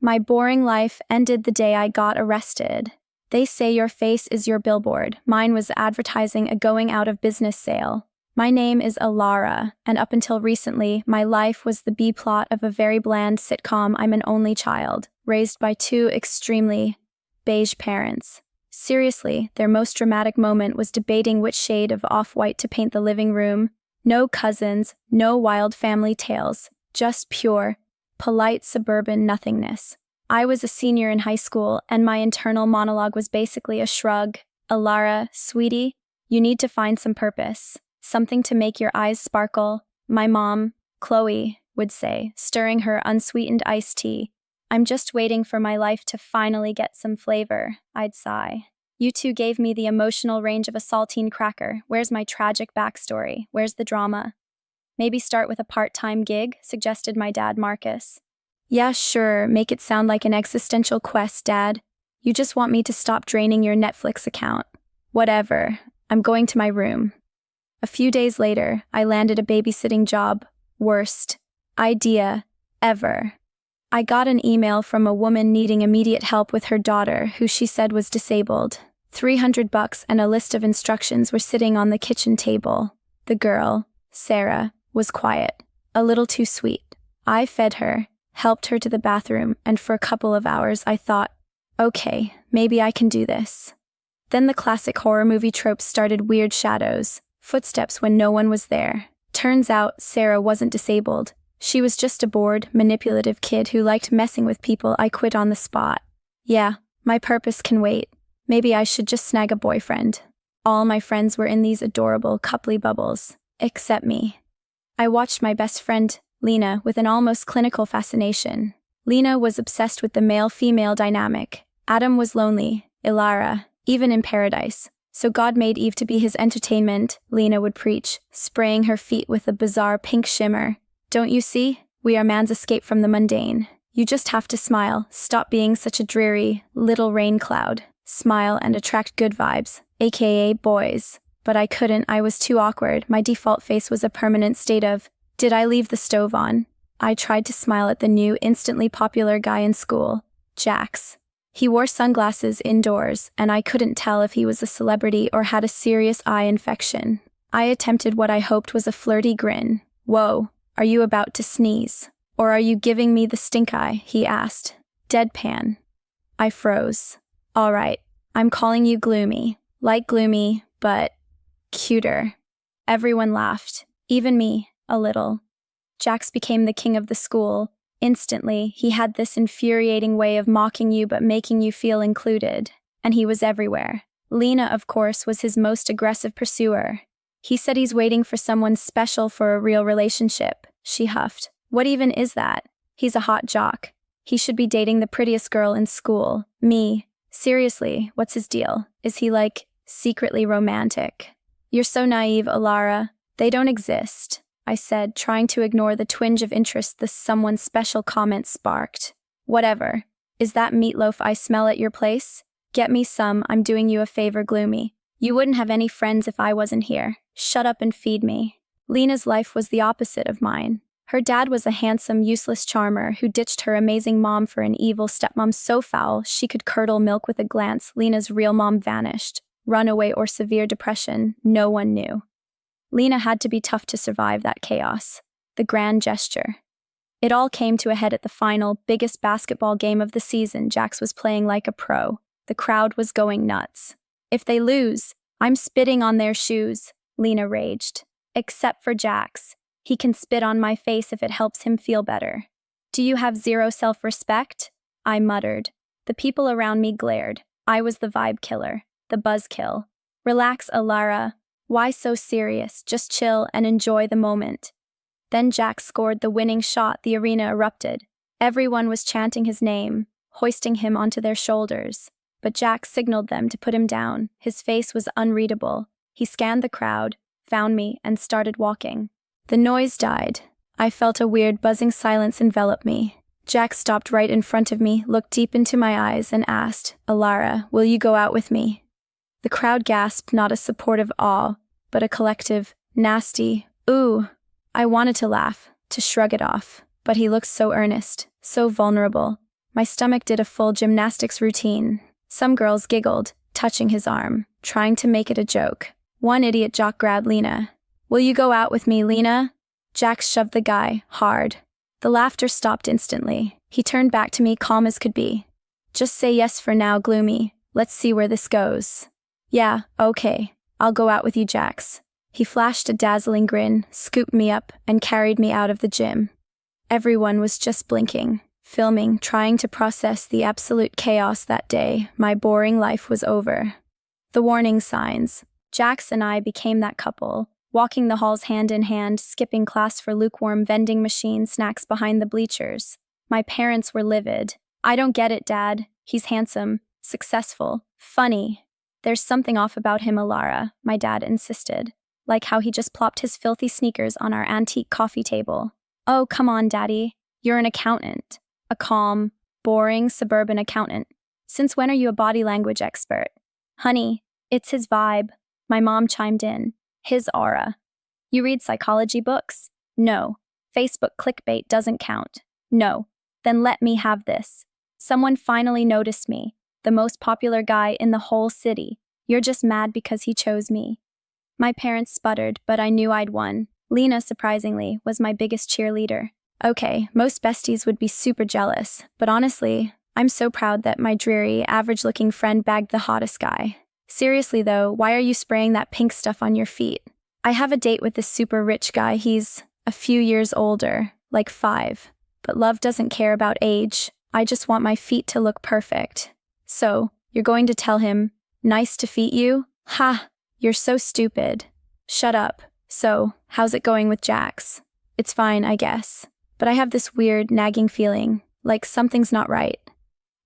My boring life ended the day I got arrested. They say your face is your billboard. Mine was advertising a going out of business sale. My name is Elara, and up until recently, my life was the B-plot of a very bland sitcom. I'm an only child, raised by two extremely beige parents. Seriously, their most dramatic moment was debating which shade of off-white to paint the living room. No cousins, no wild family tales, just pure, polite suburban nothingness. I was a senior in high school, and my internal monologue was basically a shrug. Elara, sweetie, you need to find some purpose. Something to make your eyes sparkle, my mom, Chloe, would say, stirring her unsweetened iced tea. I'm just waiting for my life to finally get some flavor, I'd sigh. You two gave me the emotional range of a saltine cracker. Where's my tragic backstory? Where's the drama? Maybe start with a part-time gig, suggested my dad, Marcus. Yeah, sure, make it sound like an existential quest, Dad. You just want me to stop draining your Netflix account. Whatever, I'm going to my room. A few days later, I landed a babysitting job. Worst idea ever. I got an email from a woman needing immediate help with her daughter, who she said was disabled. $300 and a list of instructions were sitting on the kitchen table. The girl, Sarah, was quiet, a little too sweet. I fed her, helped her to the bathroom, and for a couple of hours I thought, okay, maybe I can do this. Then the classic horror movie tropes started: weird shadows, footsteps when no one was there. Turns out Sarah wasn't disabled. She was just a bored, manipulative kid who liked messing with people. I quit on the spot. Yeah, my purpose can wait. Maybe I should just snag a boyfriend. All my friends were in these adorable, coupley bubbles, except me. I watched my best friend, Lena, with an almost clinical fascination. Lena was obsessed with the male-female dynamic. Adam was lonely, Elara, even in paradise. So God made Eve to be his entertainment, Lena would preach, spraying her feet with a bizarre pink shimmer. Don't you see? We are man's escape from the mundane. You just have to smile, stop being such a dreary, little rain cloud. Smile and attract good vibes, aka boys. But I couldn't, I was too awkward. My default face was a permanent state of, did I leave the stove on? I tried to smile at the new, instantly popular guy in school, Jax. He wore sunglasses indoors, and I couldn't tell if he was a celebrity or had a serious eye infection. I attempted what I hoped was a flirty grin. Whoa, are you about to sneeze? Or are you giving me the stink eye? He asked. Deadpan. I froze. All right, I'm calling you Gloomie. Like Gloomie, but cuter. Everyone laughed, even me, a little. Jax became the king of the school. Instantly, he had this infuriating way of mocking you but making you feel included. And he was everywhere. Lena, of course, was his most aggressive pursuer. He said he's waiting for someone special for a real relationship. She huffed. What even is that? He's a hot jock. He should be dating the prettiest girl in school, me. Seriously, what's his deal? Is he, like, secretly romantic? You're so naive, Elara. They don't exist, I said, trying to ignore the twinge of interest the someone special comment sparked. Whatever. Is that meatloaf I smell at your place? Get me some, I'm doing you a favor, Gloomie. You wouldn't have any friends if I wasn't here. Shut up and feed me. Lena's life was the opposite of mine. Her dad was a handsome, useless charmer who ditched her amazing mom for an evil stepmom so foul she could curdle milk with a glance. Lena's real mom vanished. Runaway or severe depression, no one knew. Lena had to be tough to survive that chaos. The grand gesture. It all came to a head at the final, biggest basketball game of the season. Jax was playing like a pro. The crowd was going nuts. If they lose, I'm spitting on their shoes, Lena raged. Except for Jax. He can spit on my face if it helps him feel better. Do you have zero self-respect? I muttered. The people around me glared. I was the vibe killer, the buzzkill. Relax, Elara. Why so serious? Just chill and enjoy the moment. Then Jack scored the winning shot. The arena erupted. Everyone was chanting his name, hoisting him onto their shoulders. But Jack signaled them to put him down. His face was unreadable. He scanned the crowd, found me, and started walking. The noise died. I felt a weird buzzing silence envelop me. Jack stopped right in front of me, looked deep into my eyes, and asked, Elara, will you go out with me? The crowd gasped, not a supportive awe, but a collective, nasty, ooh. I wanted to laugh, to shrug it off, but he looked so earnest, so vulnerable. My stomach did a full gymnastics routine. Some girls giggled, touching his arm, trying to make it a joke. One idiot jock grabbed Lena. "Will you go out with me, Lena?" Jack shoved the guy, hard. The laughter stopped instantly. He turned back to me, calm as could be. "Just say yes for now, Gloomie. Let's see where this goes." "Yeah, okay. I'll go out with you, Jax." He flashed a dazzling grin, scooped me up, and carried me out of the gym. Everyone was just blinking, filming, trying to process the absolute chaos that day. My boring life was over. The warning signs. Jax and I became that couple, walking the halls hand in hand, skipping class for lukewarm vending machine snacks behind the bleachers. My parents were livid. "I don't get it, Dad. He's handsome, successful, funny." "There's something off about him, Elara," my dad insisted. Like how he just plopped his filthy sneakers on our antique coffee table. "Oh, come on, Daddy. You're an accountant. A calm, boring suburban accountant. Since when are you a body language expert?" "Honey, it's his vibe," my mom chimed in. "His aura." "You read psychology books?" "No." "Facebook clickbait doesn't count?" "No." "Then let me have this. Someone finally noticed me, the most popular guy in the whole city. You're just mad because he chose me." My parents sputtered, but I knew I'd won. Lena, surprisingly, was my biggest cheerleader. Okay, most besties would be super jealous, but honestly, I'm so proud that my dreary, average-looking friend bagged the hottest guy. Seriously though, why are you spraying that pink stuff on your feet? "I have a date with this super rich guy. He's a few years older, like 5. But love doesn't care about age. I just want my feet to look perfect." "So, you're going to tell him, 'Nice to feet you'? Ha! You're so stupid." "Shut up. So, how's it going with Jax?" "It's fine, I guess. But I have this weird, nagging feeling, like something's not right."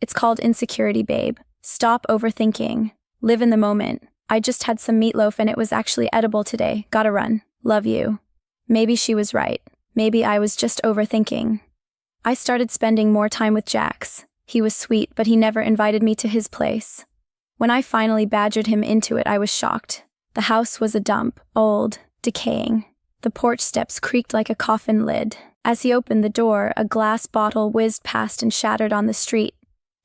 "It's called insecurity, babe. Stop overthinking. Live in the moment. I just had some meatloaf and it was actually edible today. Gotta run. Love you." Maybe she was right. Maybe I was just overthinking. I started spending more time with Jax. He was sweet, but he never invited me to his place. When I finally badgered him into it, I was shocked. The house was a dump, old, decaying. The porch steps creaked like a coffin lid. As he opened the door, a glass bottle whizzed past and shattered on the street.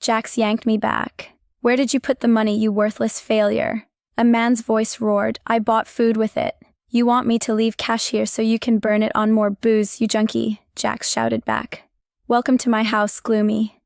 Jax yanked me back. "Where did you put the money, you worthless failure?" A man's voice roared. "I bought food with it." "You want me to leave cash here so you can burn it on more booze, you junkie," Jax shouted back. "Welcome to my house, Gloomie."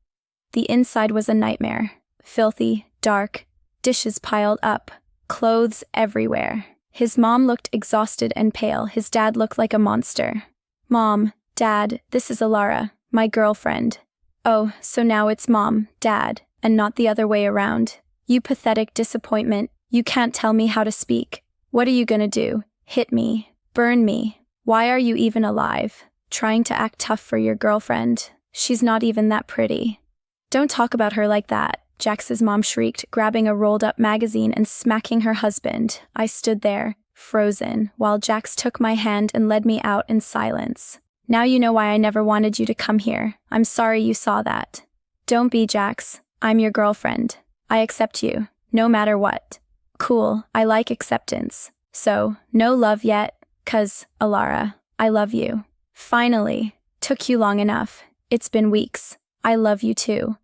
The inside was a nightmare. Filthy, dark, dishes piled up, clothes everywhere. His mom looked exhausted and pale. His dad looked like a monster. "Mom, Dad, this is Elara, my girlfriend." "Oh, so now it's Mom, Dad, and not the other way around. You pathetic disappointment. You can't tell me how to speak. What are you gonna do? Hit me? Burn me? Why are you even alive? Trying to act tough for your girlfriend. She's not even that pretty." "Don't talk about her like that," Jax's mom shrieked, grabbing a rolled-up magazine and smacking her husband. I stood there, frozen, while Jax took my hand and led me out in silence. "Now you know why I never wanted you to come here. I'm sorry you saw that." "Don't be, Jax. I'm your girlfriend. I accept you, no matter what." "Cool, I like acceptance. So, no love yet? 'Cause, Elara, I love you." "Finally. Took you long enough. It's been weeks. I love you too.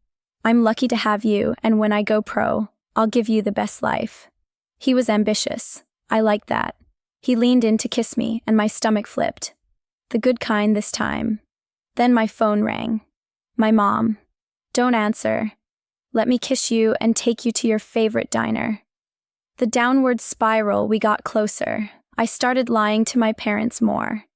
I'm lucky to have you, and when I go pro, I'll give you the best life." He was ambitious. I liked that. He leaned in to kiss me, and my stomach flipped. The good kind this time. Then my phone rang. My mom. "Don't answer. Let me kiss you and take you to your favorite diner." The downward spiral, we got closer. I started lying to my parents more.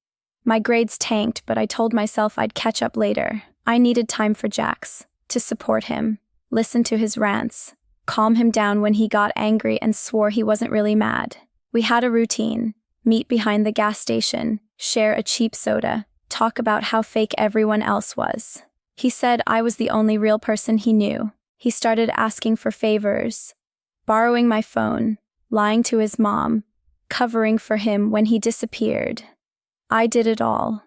My grades tanked, but I told myself I'd catch up later. I needed time for Jax, to support him, listen to his rants, calm him down when he got angry and swore he wasn't really mad. We had a routine: meet behind the gas station, share a cheap soda, talk about how fake everyone else was. He said I was the only real person he knew. He started asking for favors, borrowing my phone, lying to his mom, covering for him when he disappeared. I did it all.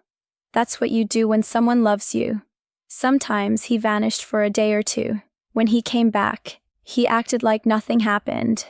That's what you do when someone loves you. Sometimes he vanished for a day or two. When he came back, he acted like nothing happened.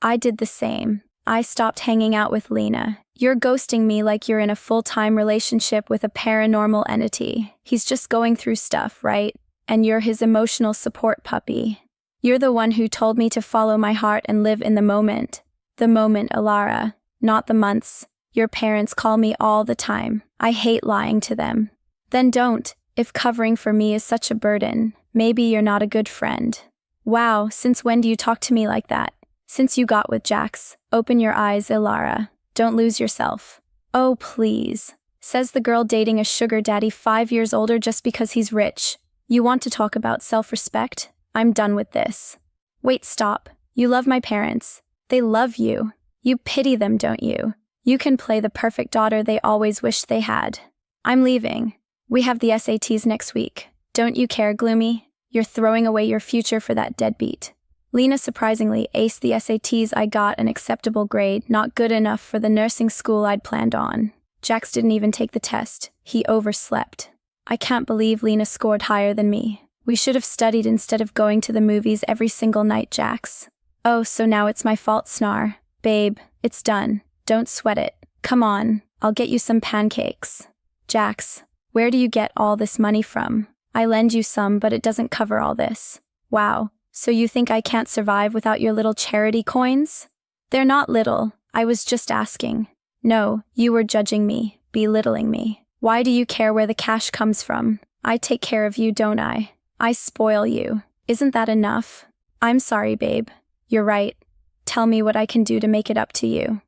I did the same. I stopped hanging out with Lena. "You're ghosting me like you're in a full-time relationship with a paranormal entity. He's just going through stuff, right? and you're his emotional support puppy. You're the one who told me to follow my heart and live in the moment. The moment, Elara, not the months. Your parents call me all the time. I hate lying to them. Then don't. If covering for me is such a burden, maybe you're not a good friend. Wow, since when do you talk to me like that? Since you got with Jax. Open your eyes, Elara. Don't lose yourself. Oh, please. Says the girl dating a sugar daddy 5 years older just because he's rich. You want to talk about self-respect? I'm done with this. Wait, stop. You love my parents. They love you. You pity them, don't you? You can play the perfect daughter they always wished they had. I'm leaving. We have the SATs next week. Don't you care, Gloomie? You're throwing away your future for that deadbeat. Lena surprisingly aced the SATs. I got an acceptable grade, not good enough for the nursing school I'd planned on. Jax didn't even take the test. He overslept. I can't believe Lena scored higher than me. We should have studied instead of going to the movies every single night, Jax. Oh, so now it's my fault, Snar. Babe, it's done. Don't sweat it. Come on, I'll get you some pancakes. Jax, where do you get all this money from? I lend you some, but it doesn't cover all this. Wow, so you think I can't survive without your little charity coins? They're not little, I was just asking. No, you were judging me, belittling me. Why do you care where the cash comes from? I take care of you, don't I? I spoil you. Isn't that enough? I'm sorry, babe. You're right. Tell me what I can do to make it up to you.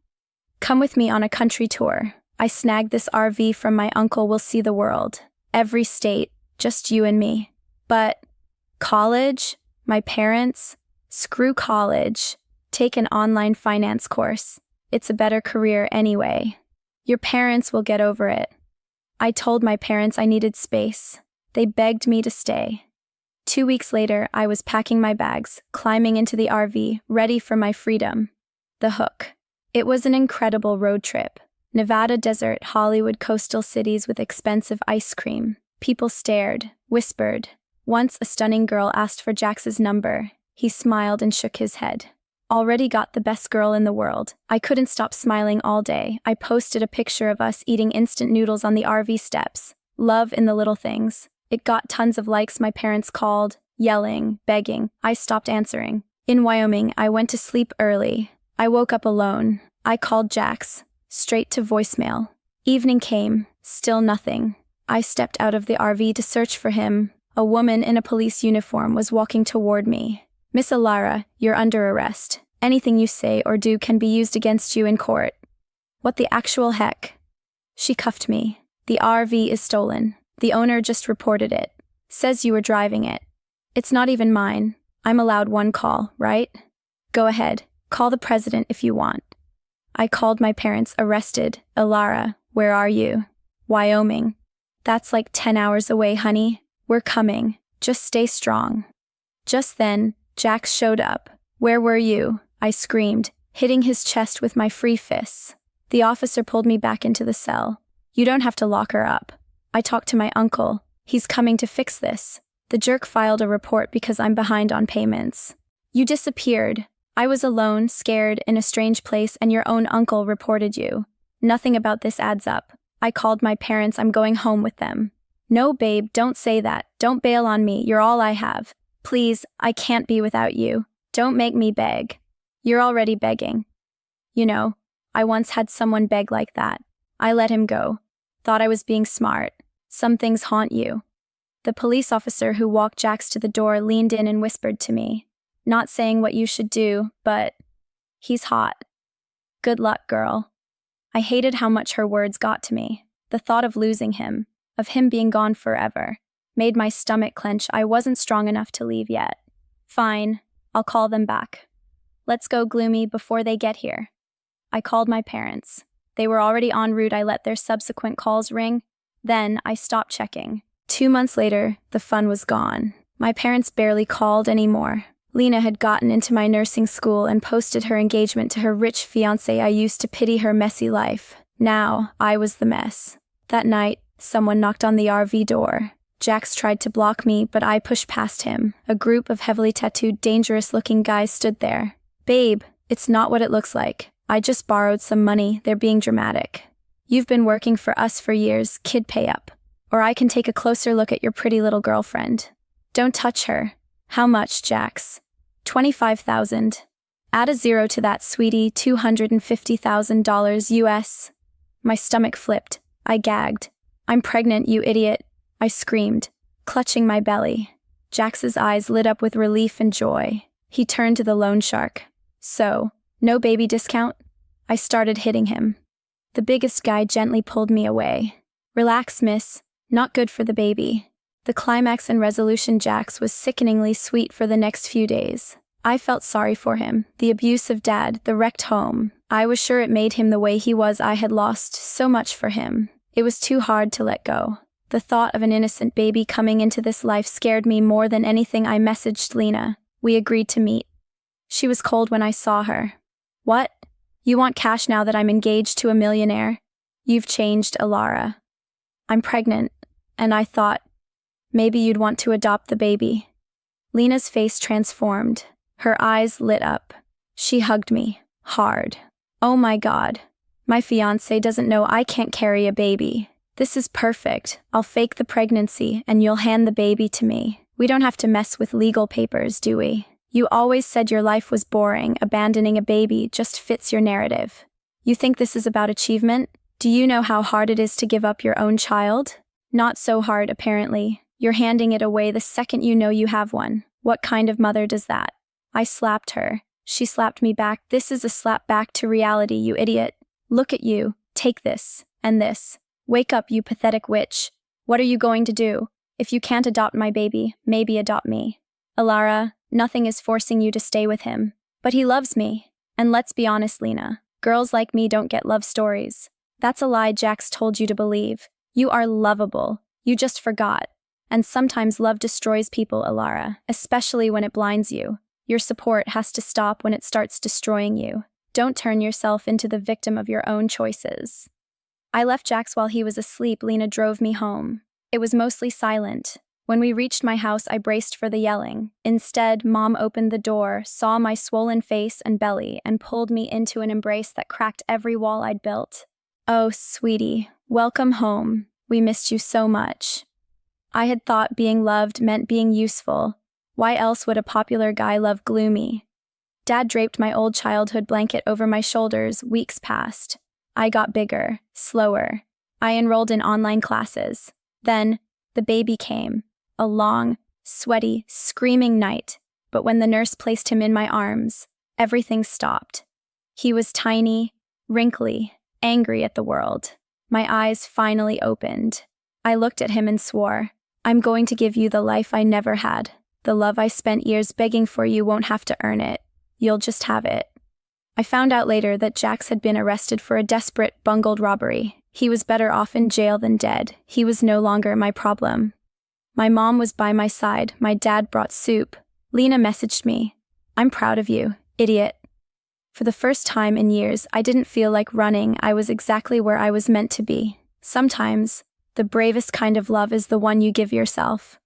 Come with me on a country tour. I snagged this RV from my uncle. We'll see the world. Every state, just you and me. But college? My parents? Screw college. Take an online finance course. It's a better career anyway. Your parents will get over it. I told my parents I needed space. They begged me to stay. 2 weeks later, I was packing my bags, climbing into the RV, ready for my freedom. The hook. It was an incredible road trip. Nevada desert, Hollywood coastal cities with expensive ice cream. People stared, whispered. Once a stunning girl asked for Jax's number. He smiled and shook his head. Already got the best girl in the world. I couldn't stop smiling all day. I posted a picture of us eating instant noodles on the RV steps. Love in the little things. It got tons of likes. My parents called, yelling, begging. I stopped answering. In Wyoming, I went to sleep early. I woke up alone. I called Jax. Straight to voicemail. Evening came. Still nothing. I stepped out of the RV to search for him. A woman in a police uniform was walking toward me. Miss Elara, you're under arrest. Anything you say or do can be used against you in court. What the actual heck? She cuffed me. The RV is stolen. The owner just reported it. Says you were driving it. It's not even mine. I'm allowed one call, right? Go ahead. Call the president if you want. I called my parents. Arrested. Elara, where are you? Wyoming. That's like 10 hours away, honey. We're coming. Just stay strong. Just then, Jax showed up. Where were you? I screamed, hitting his chest with my free fists. The officer pulled me back into the cell. You don't have to lock her up. I talked to my uncle. He's coming to fix this. The jerk filed a report because I'm behind on payments. You disappeared. I was alone, scared, in a strange place, and your own uncle reported you. Nothing about this adds up. I called my parents. I'm going home with them. No, babe, don't say that. Don't bail on me. You're all I have. Please, I can't be without you. Don't make me beg. You're already begging. You know, I once had someone beg like that. I let him go. Thought I was being smart. Some things haunt you. The police officer who walked Jax to the door leaned in and whispered to me. Not saying what you should do, but he's hot. Good luck, girl. I hated how much her words got to me. The thought of losing him, of him being gone forever, made my stomach clench. I wasn't strong enough to leave yet. Fine, I'll call them back. Let's go, Gloomie, before they get here. I called my parents. They were already en route. I let their subsequent calls ring. Then I stopped checking. 2 months later, the fun was gone. My parents barely called anymore. Lena had gotten into my nursing school and posted her engagement to her rich fiancé. I used to pity her messy life. Now, I was the mess. That night, someone knocked on the RV door. Jax tried to block me, but I pushed past him. A group of heavily tattooed, dangerous-looking guys stood there. Babe, it's not what it looks like. I just borrowed some money. They're being dramatic. You've been working for us for years. Kid, pay up. Or I can take a closer look at your pretty little girlfriend. Don't touch her. How much, Jax? 25,000. Add a zero to that, sweetie, $250,000 US. My stomach flipped. I gagged. I'm pregnant, you idiot, I screamed, clutching my belly. Jax's eyes lit up with relief and joy. He turned to the loan shark. So, no baby discount? I started hitting him. The biggest guy gently pulled me away. Relax, miss. Not good for the baby. The climax and resolution Jax was sickeningly sweet for the next few days. I felt sorry for him. The abusive dad, the wrecked home. I was sure it made him the way he was. I had lost so much for him. It was too hard to let go. The thought of an innocent baby coming into this life scared me more than anything. I messaged Lena. We agreed to meet. She was cold when I saw her. What? You want cash now that I'm engaged to a millionaire? You've changed, Elara. I'm pregnant, and I thought, maybe you'd want to adopt the baby. Lena's face transformed. Her eyes lit up. She hugged me, hard. Oh my God. My fiancé doesn't know I can't carry a baby. This is perfect. I'll fake the pregnancy, and you'll hand the baby to me. We don't have to mess with legal papers, do we? You always said your life was boring. Abandoning a baby just fits your narrative. You think this is about achievement? Do you know how hard it is to give up your own child? Not so hard, apparently. You're handing it away the second you know you have one. What kind of mother does that? I slapped her. She slapped me back. This is a slap back to reality, you idiot. Look at you. Take this. And this. Wake up, you pathetic witch. What are you going to do? If you can't adopt my baby, maybe adopt me. Elara, nothing is forcing you to stay with him. But he loves me. And let's be honest, Lena. Girls like me don't get love stories. That's a lie Jax told you to believe. You are lovable. You just forgot. And sometimes love destroys people, Elara, especially when it blinds you. Your support has to stop when it starts destroying you. Don't turn yourself into the victim of your own choices. I left Jax while he was asleep. Lena drove me home. It was mostly silent. When we reached my house, I braced for the yelling. Instead, Mom opened the door, saw my swollen face and belly, and pulled me into an embrace that cracked every wall I'd built. Oh, sweetie, welcome home. We missed you so much. I had thought being loved meant being useful. Why else would a popular guy love Gloomie? Dad draped my old childhood blanket over my shoulders. Weeks passed. I got bigger, slower. I enrolled in online classes. Then, the baby came. A long, sweaty, screaming night. But when the nurse placed him in my arms, everything stopped. He was tiny, wrinkly, angry at the world. My eyes finally opened. I looked at him and swore, I'm going to give you the life I never had. The love I spent years begging for. You won't have to earn it. You'll just have it. I found out later that Jax had been arrested for a desperate, bungled robbery. He was better off in jail than dead. He was no longer my problem. My mom was by my side. My dad brought soup. Lena messaged me. I'm proud of you, idiot. For the first time in years, I didn't feel like running. I was exactly where I was meant to be. Sometimes, the bravest kind of love is the one you give yourself.